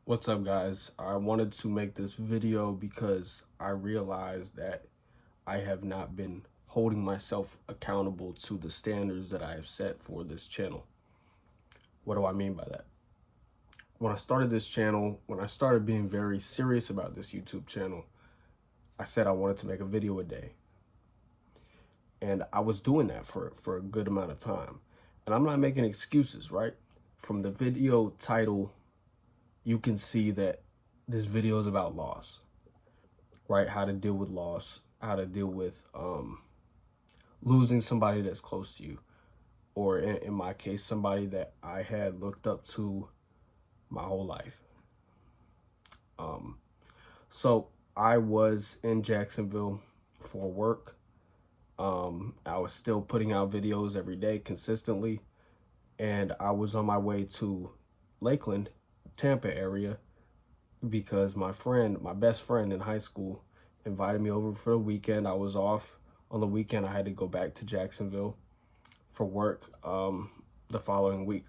What's up, guys? I wanted to make this video because I realized that I have not been holding myself accountable to the standards that I have set for this channel. What do I mean by that? When I started this channel, when I started being very serious about this YouTube channel, I said I wanted to make a video a day. And I was doing that for a good amount of time. And I'm not making excuses, right? From the video title, you can see that this video is about loss. Right? How to deal with loss, how to deal with losing somebody that's close to you, or in my case, somebody that I had looked up to my whole life. So I was in Jacksonville for work. I was still putting out videos every day consistently, and I was on my way to Lakeland, Tampa area, because my best friend in high school, invited me over for the weekend. I was off on the weekend. I had to go back to Jacksonville for work the following week.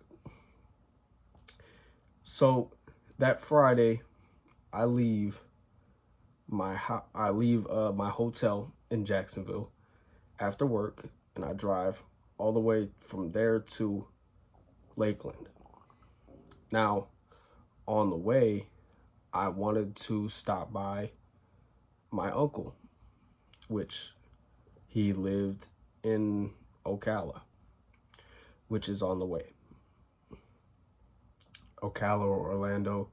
So that Friday, I leave my hotel in Jacksonville after work, and I drive all the way from there to Lakeland. Now, on the way, I wanted to stop by my uncle, which he lived in Ocala, which is on the way. Ocala or Orlando,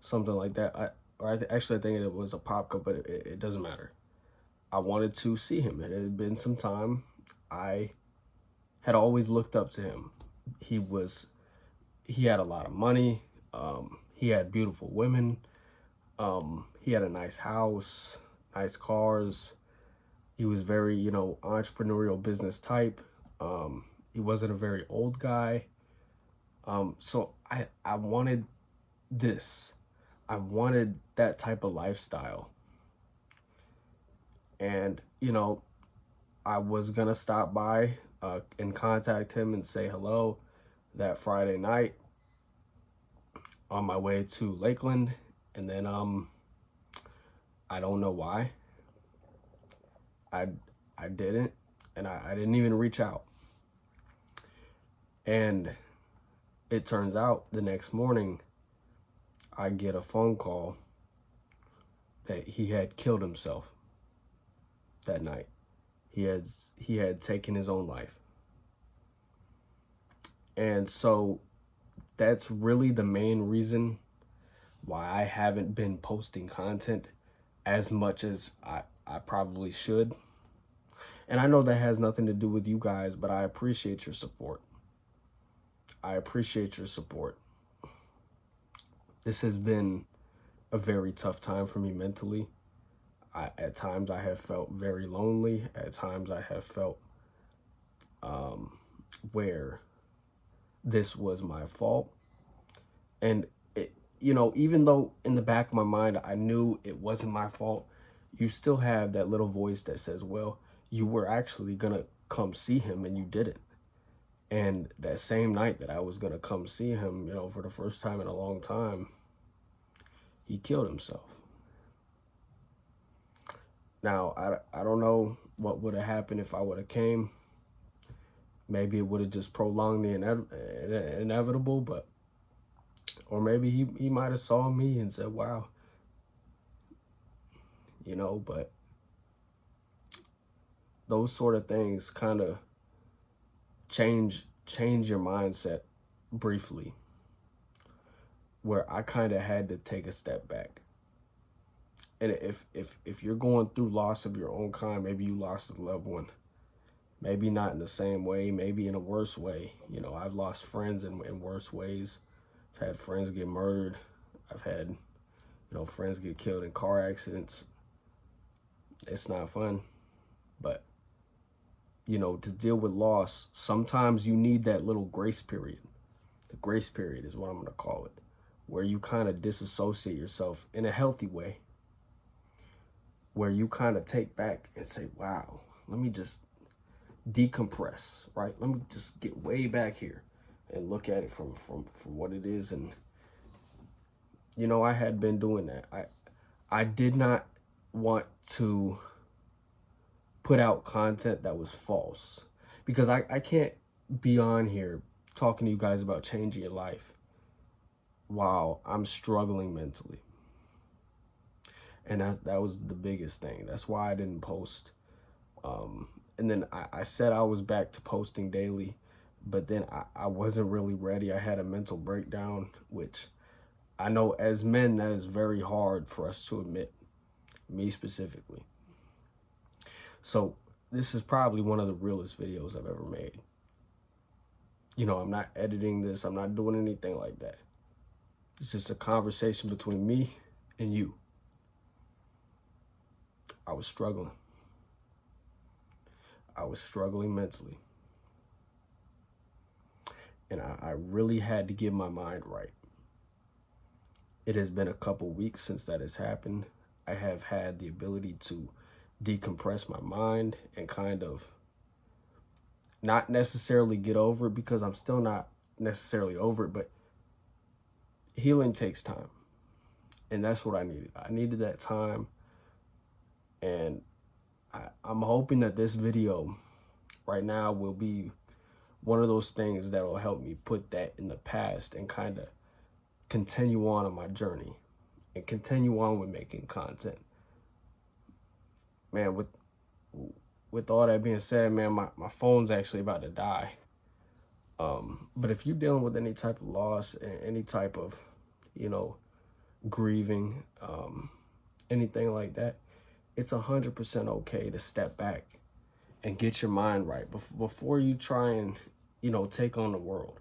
something like that. I think it was Apopka, but it doesn't matter. I wanted to see him. It had been some time. I had always looked up to him. He had a lot of money. He had beautiful women. He had a nice house, nice cars. He was very, entrepreneurial business type. He wasn't a very old guy. So I wanted this. I wanted that type of lifestyle. And, I was going to stop by and contact him and say hello that Friday night on my way to Lakeland. And then I don't know why I didn't, and I didn't even reach out. And it turns out the next morning I get a phone call that he had killed himself that night. He had taken his own life. And so that's really the main reason why I haven't been posting content as much as I probably should. And I know that has nothing to do with you guys, but I appreciate your support. I appreciate your support. This has been a very tough time for me mentally. At times I have felt very lonely. At times I have felt where this was my fault. And even though in the back of my mind I knew it wasn't my fault, you still have that little voice that says, well, you were actually gonna come see him and you didn't. And that same night that I was gonna come see him, for the first time in a long time, he killed himself. Now, I don't know what would have happened if I would have came. Maybe it would have just prolonged the inevitable, or maybe he might have saw me and said, wow, but those sort of things kind of change your mindset briefly, where I kind of had to take a step back. And if you're going through loss of your own kind, maybe you lost a loved one, maybe not in the same way, maybe in a worse way. I've lost friends in worse ways. I've had friends get murdered. I've had, friends get killed in car accidents. It's not fun. But, to deal with loss, sometimes you need that little grace period. The grace period is what I'm going to call it, where you kind of disassociate yourself in a healthy way, where you kind of take back and say, wow, let me just decompress, right? Let me just get way back here and look at it from what it is, and you know, I had been doing that. I did not want to put out content that was false, because I can't be on here talking to you guys about changing your life while I'm struggling mentally. And that was the biggest thing. That's why I didn't post. And then I said I was back to posting daily, but then I wasn't really ready. I had a mental breakdown, which I know as men, that is very hard for us to admit, me specifically. So this is probably one of the realest videos I've ever made. You know, I'm not editing this. I'm not doing anything like that. It's just a conversation between me and you. I was struggling. I was struggling mentally. And I really had to get my mind right. It has been a couple weeks since that has happened. I have had the ability to decompress my mind and kind of not necessarily get over it, because I'm still not necessarily over it, but healing takes time. And that's what I needed. I needed that time. And I'm hoping that this video right now will be one of those things that will help me put that in the past and kind of continue on my journey and continue on with making content. Man, with all that being said, man, my phone's actually about to die. But if you're dealing with any type of loss, any type of, you know, grieving, anything like that, it's 100% okay to step back and get your mind right before you try and, you know, take on the world.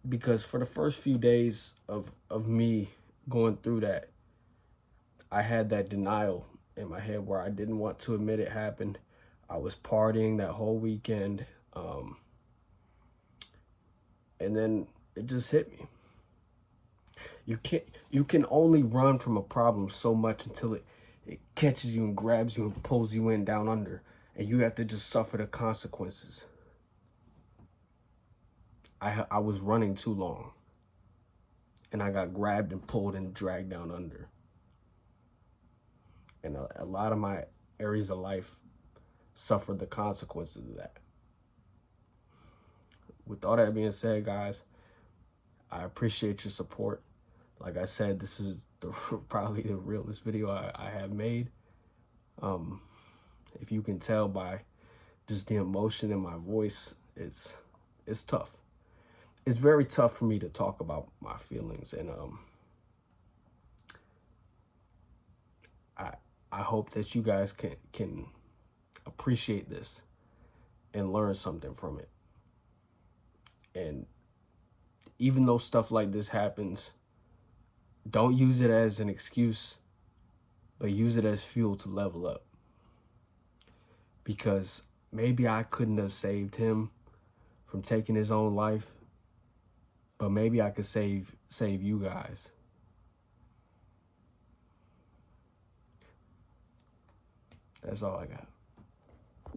Because for the first few days of me going through that, I had that denial in my head where I didn't want to admit it happened. I was partying that whole weekend. And then it just hit me. You can only run from a problem so much until it catches you and grabs you and pulls you in down under, and you have to just suffer the consequences. I was running too long, and I got grabbed and pulled and dragged down under. And a lot of my areas of life suffered the consequences of that. With all that being said, guys, I appreciate your support. Like I said, this is probably the realest video I have made. If you can tell by just the emotion in my voice, it's tough. It's very tough for me to talk about my feelings, and I hope that you guys can appreciate this and learn something from it. And even though stuff like this happens, don't use it as an excuse, but use it as fuel to level up. Because maybe I couldn't have saved him from taking his own life, but maybe I could save you guys. That's all I got.